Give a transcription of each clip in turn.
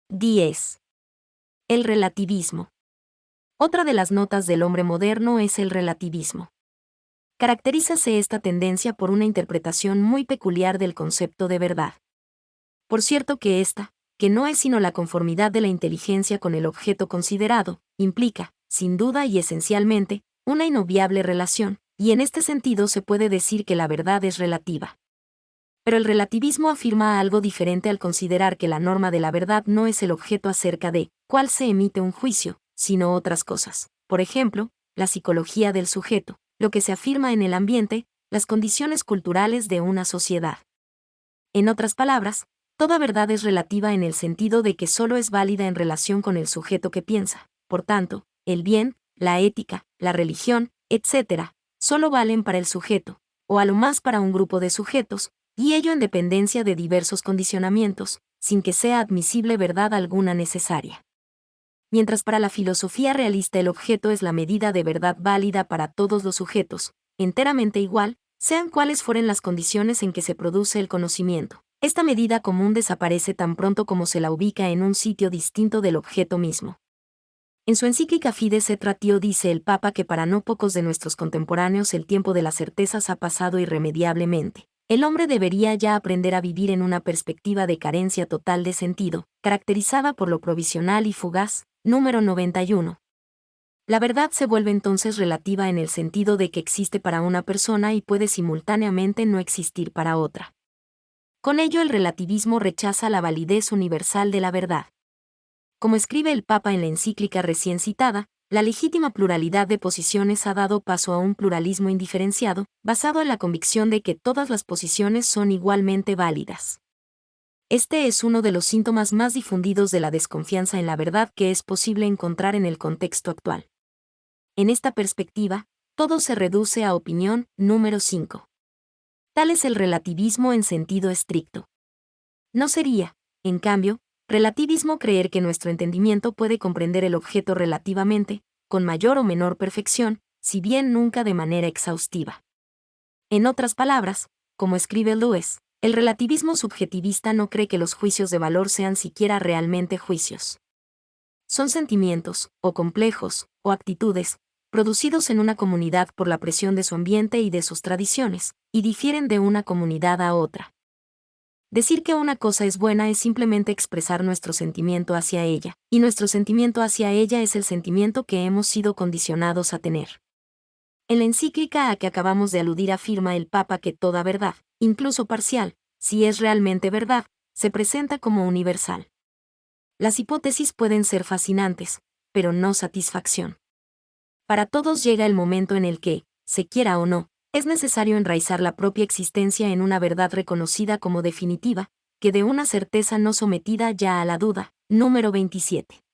10. El relativismo. Otra de las notas del hombre moderno es el relativismo. Caracterízase esta tendencia por una interpretación muy peculiar del concepto de verdad. Por cierto que esta, que no es sino la conformidad de la inteligencia con el objeto considerado, implica, sin duda y esencialmente, una inobviable relación, y en este sentido se puede decir que la verdad es relativa. Pero el relativismo afirma algo diferente al considerar que la norma de la verdad no es el objeto acerca de cuál se emite un juicio, sino otras cosas. Por ejemplo, la psicología del sujeto, lo que se afirma en el ambiente, las condiciones culturales de una sociedad. En otras palabras, toda verdad es relativa en el sentido de que solo es válida en relación con el sujeto que piensa. Por tanto, el bien, la ética, la religión, etc., solo valen para el sujeto, o a lo más para un grupo de sujetos, y ello en dependencia de diversos condicionamientos, sin que sea admisible verdad alguna necesaria. Mientras para la filosofía realista el objeto es la medida de verdad válida para todos los sujetos, enteramente igual, sean cuales fueren las condiciones en que se produce el conocimiento. Esta medida común desaparece tan pronto como se la ubica en un sitio distinto del objeto mismo. En su encíclica Fides et Ratio dice el Papa que para no pocos de nuestros contemporáneos el tiempo de las certezas ha pasado irremediablemente. El hombre debería ya aprender a vivir en una perspectiva de carencia total de sentido, caracterizada por lo provisional y fugaz. Número 91. La verdad se vuelve entonces relativa en el sentido de que existe para una persona y puede simultáneamente no existir para otra. Con ello el relativismo rechaza la validez universal de la verdad. Como escribe el Papa en la encíclica recién citada, la legítima pluralidad de posiciones ha dado paso a un pluralismo indiferenciado, basado en la convicción de que todas las posiciones son igualmente válidas. Este es uno de los síntomas más difundidos de la desconfianza en la verdad que es posible encontrar en el contexto actual. En esta perspectiva, todo se reduce a opinión. Número 5. Tal es el relativismo en sentido estricto. No sería, en cambio, relativismo creer que nuestro entendimiento puede comprender el objeto relativamente, con mayor o menor perfección, si bien nunca de manera exhaustiva. En otras palabras, como escribe Lewis, el relativismo subjetivista no cree que los juicios de valor sean siquiera realmente juicios. Son sentimientos, o complejos, o actitudes, producidos en una comunidad por la presión de su ambiente y de sus tradiciones, y difieren de una comunidad a otra. Decir que una cosa es buena es simplemente expresar nuestro sentimiento hacia ella, y nuestro sentimiento hacia ella es el sentimiento que hemos sido condicionados a tener. En la encíclica a que acabamos de aludir afirma el Papa que toda verdad, incluso parcial, si es realmente verdad, se presenta como universal. Las hipótesis pueden ser fascinantes, pero no satisfacción. Para todos llega el momento en el que, se quiera o no, es necesario enraizar la propia existencia en una verdad reconocida como definitiva, que de una certeza no sometida ya a la duda. Número 27.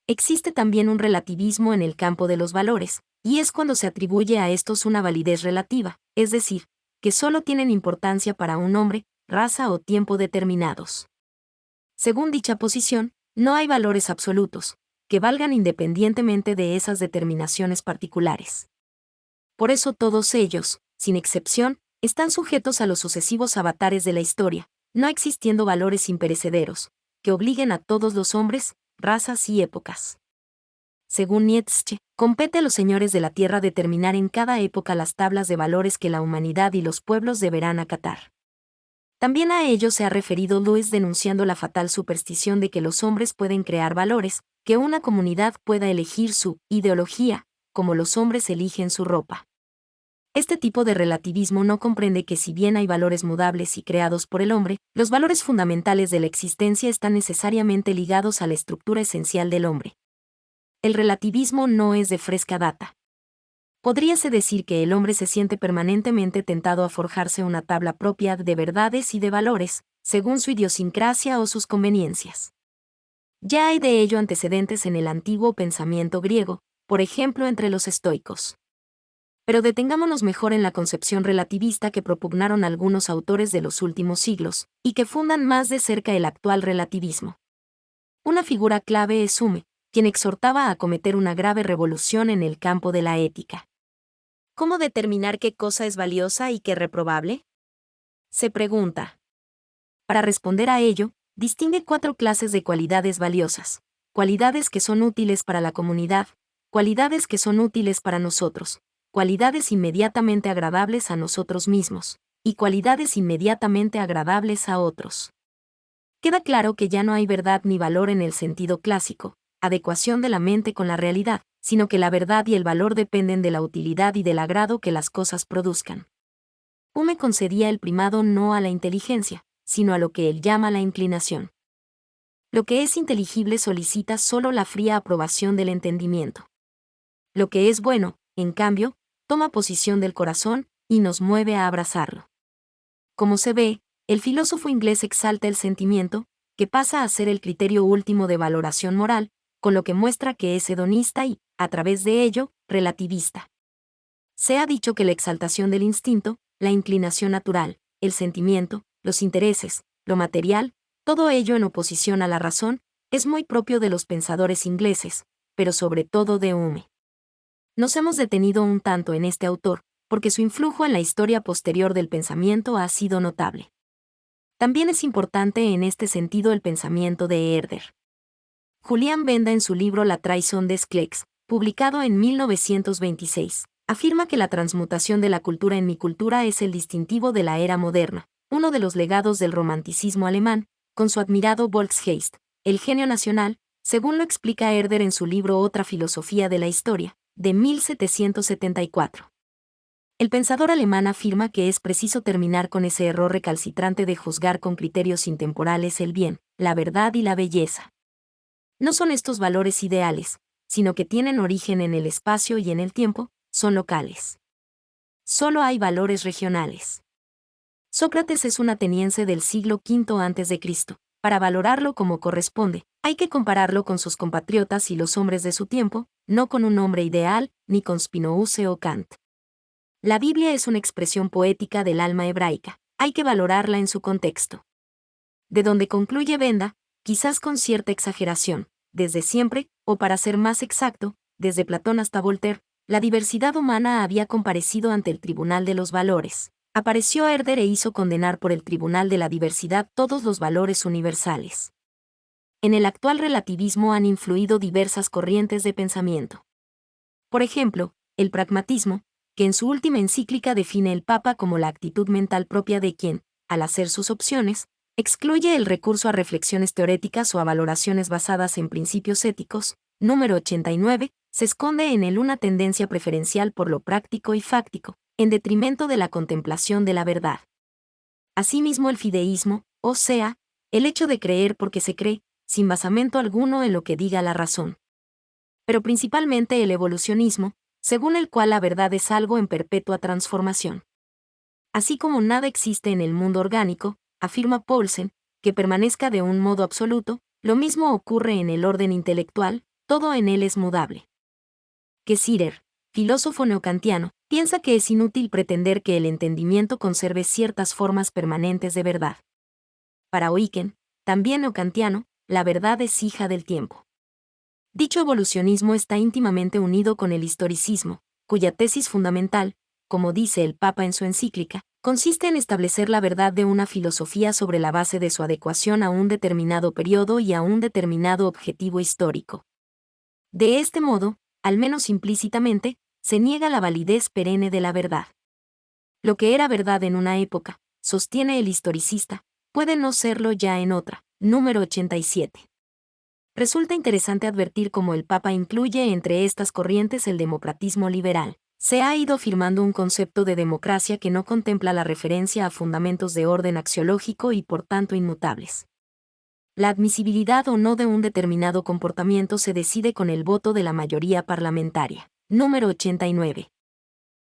Existe también un relativismo en el campo de los valores, y es cuando se atribuye a estos una validez relativa, es decir, que solo tienen importancia para un hombre, raza o tiempo determinados. Según dicha posición, no hay valores absolutos, que valgan independientemente de esas determinaciones particulares. Por eso todos ellos, sin excepción, están sujetos a los sucesivos avatares de la historia, no existiendo valores imperecederos, que obliguen a todos los hombres, razas y épocas. Según Nietzsche, compete a los señores de la tierra determinar en cada época las tablas de valores que la humanidad y los pueblos deberán acatar. También a ello se ha referido Lewis denunciando la fatal superstición de que los hombres pueden crear valores, que una comunidad pueda elegir su ideología, como los hombres eligen su ropa. Este tipo de relativismo no comprende que si bien hay valores mudables y creados por el hombre, los valores fundamentales de la existencia están necesariamente ligados a la estructura esencial del hombre. El relativismo no es de fresca data. Podríase decir que el hombre se siente permanentemente tentado a forjarse una tabla propia de verdades y de valores, según su idiosincrasia o sus conveniencias. Ya hay de ello antecedentes en el antiguo pensamiento griego, por ejemplo entre los estoicos. Pero detengámonos mejor en la concepción relativista que propugnaron algunos autores de los últimos siglos, y que fundan más de cerca el actual relativismo. Una figura clave es Hume, quien exhortaba a acometer una grave revolución en el campo de la ética. ¿Cómo determinar qué cosa es valiosa y qué reprobable? Se pregunta. Para responder a ello, distingue 4 clases de cualidades valiosas: cualidades que son útiles para la comunidad, cualidades que son útiles para nosotros, cualidades inmediatamente agradables a nosotros mismos, y cualidades inmediatamente agradables a otros. Queda claro que ya no hay verdad ni valor en el sentido clásico, adecuación de la mente con la realidad, sino que la verdad y el valor dependen de la utilidad y del agrado que las cosas produzcan. Hume concedía el primado no a la inteligencia, sino a lo que él llama la inclinación. Lo que es inteligible solicita solo la fría aprobación del entendimiento. Lo que es bueno, en cambio, toma posición del corazón y nos mueve a abrazarlo. Como se ve, el filósofo inglés exalta el sentimiento, que pasa a ser el criterio último de valoración moral, con lo que muestra que es hedonista y, a través de ello, relativista. Se ha dicho que la exaltación del instinto, la inclinación natural, el sentimiento, los intereses, lo material, todo ello en oposición a la razón, es muy propio de los pensadores ingleses, pero sobre todo de Hume. Nos hemos detenido un tanto en este autor, porque su influjo en la historia posterior del pensamiento ha sido notable. También es importante en este sentido el pensamiento de Herder. Julián Benda, en su libro La trahison des Clercs, publicado en 1926, afirma que la transmutación de la cultura en mi cultura es el distintivo de la era moderna, uno de los legados del romanticismo alemán, con su admirado Volksgeist, el genio nacional, según lo explica Herder en su libro Otra filosofía de la historia, de 1774. El pensador alemán afirma que es preciso terminar con ese error recalcitrante de juzgar con criterios intemporales el bien, la verdad y la belleza. No son estos valores ideales, sino que tienen origen en el espacio y en el tiempo, son locales. Solo hay valores regionales. Sócrates es un ateniense del siglo V a.C. Para valorarlo como corresponde, hay que compararlo con sus compatriotas y los hombres de su tiempo, no con un hombre ideal, ni con Spinoza o Kant. La Biblia es una expresión poética del alma hebraica, hay que valorarla en su contexto. De donde concluye Benda, quizás con cierta exageración, desde siempre, o para ser más exacto, desde Platón hasta Voltaire, la diversidad humana había comparecido ante el tribunal de los valores. Apareció Herder e hizo condenar por el tribunal de la diversidad todos los valores universales. En el actual relativismo han influido diversas corrientes de pensamiento. Por ejemplo, el pragmatismo, que en su última encíclica define el Papa como la actitud mental propia de quien, al hacer sus opciones, excluye el recurso a reflexiones teoréticas o a valoraciones basadas en principios éticos, número 89, se esconde en él una tendencia preferencial por lo práctico y fáctico, en detrimento de la contemplación de la verdad. Asimismo, el fideísmo, o sea, el hecho de creer porque se cree, sin basamento alguno en lo que diga la razón. Pero principalmente el evolucionismo, según el cual la verdad es algo en perpetua transformación. Así como nada existe en el mundo orgánico, afirma Paulsen, que permanezca de un modo absoluto, lo mismo ocurre en el orden intelectual, todo en él es mudable. Que Sirer, filósofo neocantiano, piensa que es inútil pretender que el entendimiento conserve ciertas formas permanentes de verdad. Para Eucken, también neocantiano, la verdad es hija del tiempo. Dicho evolucionismo está íntimamente unido con el historicismo, cuya tesis fundamental, como dice el Papa en su encíclica, consiste en establecer la verdad de una filosofía sobre la base de su adecuación a un determinado periodo y a un determinado objetivo histórico. De este modo, al menos implícitamente, se niega la validez perenne de la verdad. Lo que era verdad en una época, sostiene el historicista, puede no serlo ya en otra, número 87. Resulta interesante advertir cómo el Papa incluye entre estas corrientes el democratismo liberal. Se ha ido afirmando un concepto de democracia que no contempla la referencia a fundamentos de orden axiológico y por tanto inmutables. La admisibilidad o no de un determinado comportamiento se decide con el voto de la mayoría parlamentaria. Número 89.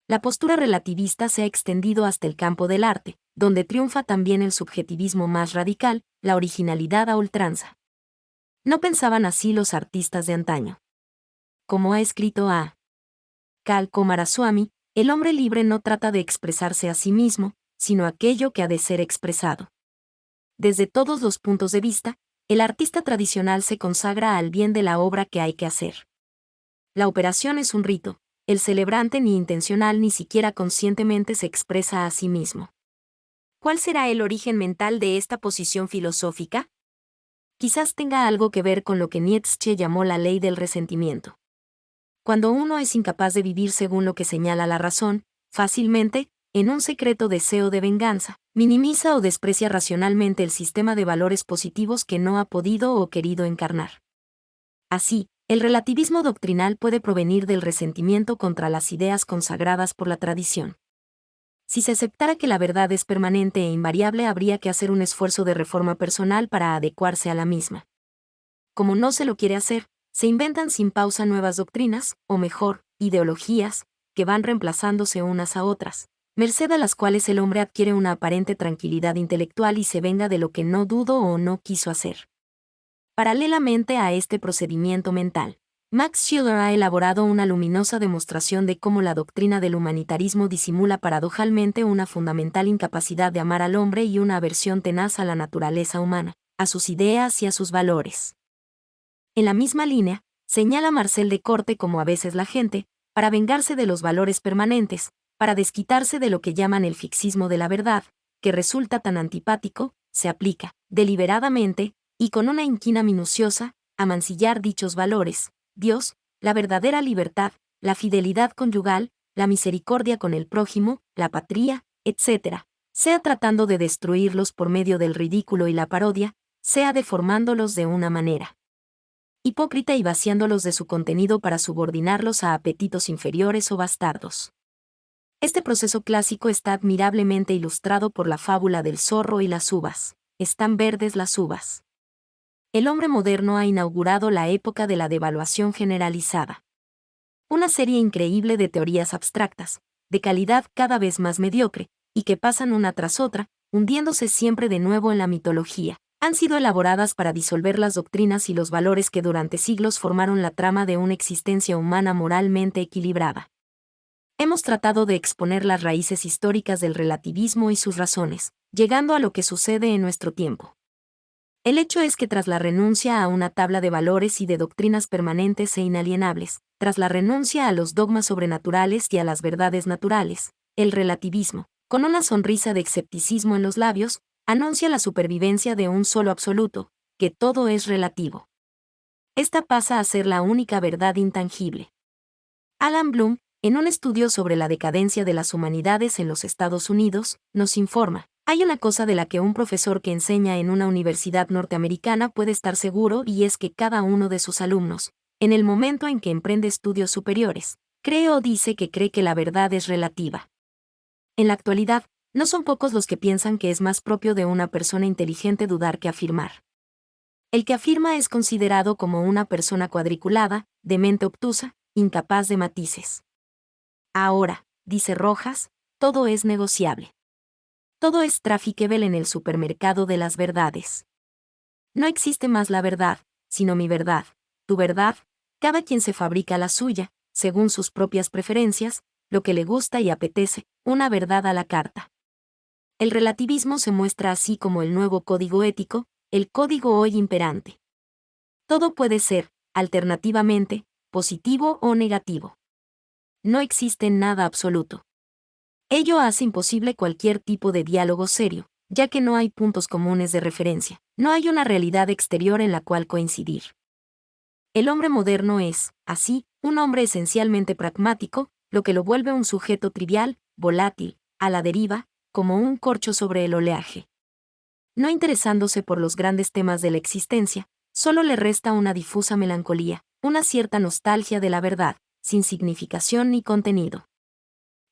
La postura relativista se ha extendido hasta el campo del arte, donde triunfa también el subjetivismo más radical, la originalidad a ultranza. No pensaban así los artistas de antaño. Como ha escrito A. K. Coomaraswamy, el hombre libre no trata de expresarse a sí mismo, sino aquello que ha de ser expresado. Desde todos los puntos de vista, el artista tradicional se consagra al bien de la obra que hay que hacer. La operación es un rito, el celebrante ni intencional ni siquiera conscientemente se expresa a sí mismo. ¿Cuál será el origen mental de esta posición filosófica? quizás tenga algo que ver con lo que Nietzsche llamó la ley del resentimiento. Cuando uno es incapaz de vivir según lo que señala la razón, fácilmente, en un secreto deseo de venganza, minimiza o desprecia racionalmente el sistema de valores positivos que no ha podido o querido encarnar. Así, el relativismo doctrinal puede provenir del resentimiento contra las ideas consagradas por la tradición. Si se aceptara que la verdad es permanente e invariable, habría que hacer un esfuerzo de reforma personal para adecuarse a la misma. Como no se lo quiere hacer, se inventan sin pausa nuevas doctrinas, o mejor, ideologías, que van reemplazándose unas a otras, merced a las cuales el hombre adquiere una aparente tranquilidad intelectual y se venga de lo que no dudo o no quiso hacer. Paralelamente a este procedimiento mental, Max Scheler ha elaborado una luminosa demostración de cómo la doctrina del humanitarismo disimula paradojalmente una fundamental incapacidad de amar al hombre y una aversión tenaz a la naturaleza humana, a sus ideas y a sus valores. En la misma línea, señala Marcel Descartes como a veces la gente, para vengarse de los valores permanentes, para desquitarse de lo que llaman el fixismo de la verdad, que resulta tan antipático, se aplica, deliberadamente, y con una inquina minuciosa, a mancillar dichos valores: Dios, la verdadera libertad, la fidelidad conyugal, la misericordia con el prójimo, la patria, etc., sea tratando de destruirlos por medio del ridículo y la parodia, sea deformándolos de una manera hipócrita y vaciándolos de su contenido para subordinarlos a apetitos inferiores o bastardos. Este proceso clásico está admirablemente ilustrado por la fábula del zorro y las uvas. Están verdes las uvas. El hombre moderno ha inaugurado la época de la devaluación generalizada. Una serie increíble de teorías abstractas, de calidad cada vez más mediocre, y que pasan una tras otra, hundiéndose siempre de nuevo en la mitología, han sido elaboradas para disolver las doctrinas y los valores que durante siglos formaron la trama de una existencia humana moralmente equilibrada. Hemos tratado de exponer las raíces históricas del relativismo y sus razones, llegando a lo que sucede en nuestro tiempo. El hecho es que tras la renuncia a una tabla de valores y de doctrinas permanentes e inalienables, tras la renuncia a los dogmas sobrenaturales y a las verdades naturales, el relativismo, con una sonrisa de escepticismo en los labios, anuncia la supervivencia de un solo absoluto, que todo es relativo. Esta pasa a ser la única verdad intangible. Alan Bloom, en un estudio sobre la decadencia de las humanidades en los Estados Unidos, nos informa: hay una cosa de la que un profesor que enseña en una universidad norteamericana puede estar seguro, y es que cada uno de sus alumnos, en el momento en que emprende estudios superiores, cree o dice que cree que la verdad es relativa. En la actualidad, no son pocos los que piensan que es más propio de una persona inteligente dudar que afirmar. El que afirma es considerado como una persona cuadriculada, de mente obtusa, incapaz de matices. Ahora, dice Rojas, todo es negociable. Todo es trafficable en el supermercado de las verdades. No existe más la verdad, sino mi verdad, tu verdad, cada quien se fabrica la suya, según sus propias preferencias, lo que le gusta y apetece, una verdad a la carta. El relativismo se muestra así como el nuevo código ético, el código hoy imperante. Todo puede ser, alternativamente, positivo o negativo. No existe nada absoluto. Ello hace imposible cualquier tipo de diálogo serio, ya que no hay puntos comunes de referencia, no hay una realidad exterior en la cual coincidir. El hombre moderno es, así, un hombre esencialmente pragmático, lo que lo vuelve un sujeto trivial, volátil, a la deriva, como un corcho sobre el oleaje. No interesándose por los grandes temas de la existencia, solo le resta una difusa melancolía, una cierta nostalgia de la verdad, sin significación ni contenido.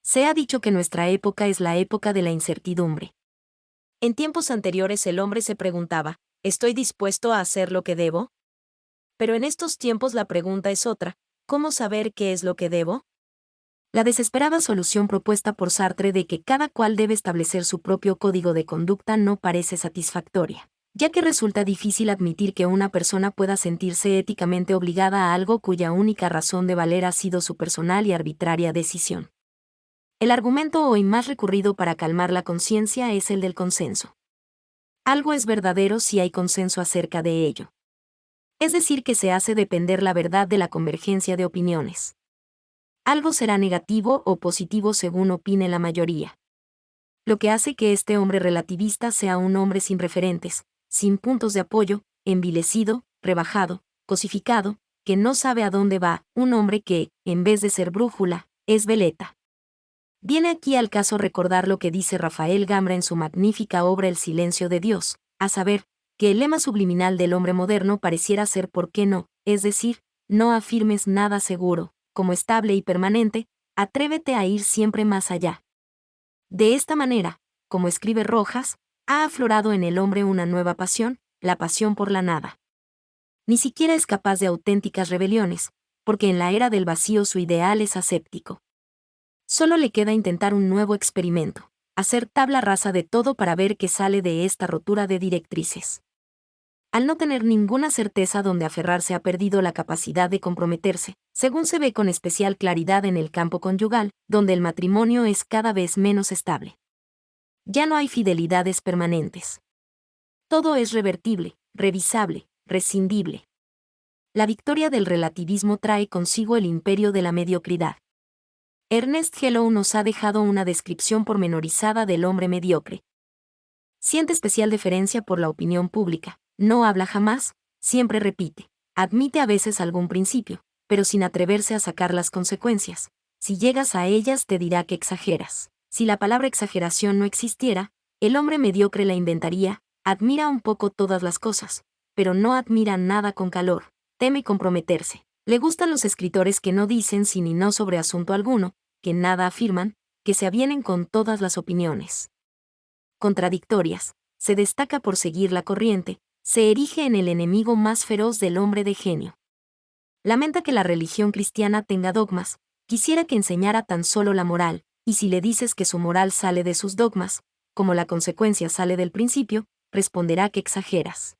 Se ha dicho que nuestra época es la época de la incertidumbre. En tiempos anteriores el hombre se preguntaba: ¿estoy dispuesto a hacer lo que debo? Pero en estos tiempos la pregunta es otra: ¿cómo saber qué es lo que debo? La desesperada solución propuesta por Sartre de que cada cual debe establecer su propio código de conducta no parece satisfactoria, ya que resulta difícil admitir que una persona pueda sentirse éticamente obligada a algo cuya única razón de valer ha sido su personal y arbitraria decisión. El argumento hoy más recurrido para calmar la conciencia es el del consenso. Algo es verdadero si hay consenso acerca de ello. Es decir, que se hace depender la verdad de la convergencia de opiniones. Algo será negativo o positivo según opine la mayoría. Lo que hace que este hombre relativista sea un hombre sin referentes, sin puntos de apoyo, envilecido, rebajado, cosificado, que no sabe a dónde va, un hombre que, en vez de ser brújula, es veleta. Viene aquí al caso recordar lo que dice Rafael Gambra en su magnífica obra El silencio de Dios, a saber, que el lema subliminal del hombre moderno pareciera ser ¿por qué no?, es decir, no afirmes nada seguro, como estable y permanente, atrévete a ir siempre más allá. De esta manera, como escribe Rojas, ha aflorado en el hombre una nueva pasión, la pasión por la nada. Ni siquiera es capaz de auténticas rebeliones, porque en la era del vacío su ideal es aséptico. Solo le queda intentar un nuevo experimento, hacer tabla rasa de todo para ver qué sale de esta rotura de directrices. Al no tener ninguna certeza donde aferrarse ha perdido la capacidad de comprometerse, según se ve con especial claridad en el campo conyugal, donde el matrimonio es cada vez menos estable. Ya no hay fidelidades permanentes. Todo es revertible, revisable, rescindible. La victoria del relativismo trae consigo el imperio de la mediocridad. Ernest Hello nos ha dejado una descripción pormenorizada del hombre mediocre. Siente especial deferencia por la opinión pública, no habla jamás, siempre repite, admite a veces algún principio, pero sin atreverse a sacar las consecuencias. Si llegas a ellas te dirá que exageras. Si la palabra exageración no existiera, el hombre mediocre la inventaría, admira un poco todas las cosas, pero no admira nada con calor, teme comprometerse. Le gustan los escritores que no dicen sí ni no sobre asunto alguno, que nada afirman, que se avienen con todas las opiniones contradictorias, se destaca por seguir la corriente, se erige en el enemigo más feroz del hombre de genio. Lamenta que la religión cristiana tenga dogmas, quisiera que enseñara tan solo la moral, y si le dices que su moral sale de sus dogmas, como la consecuencia sale del principio, responderá que exageras.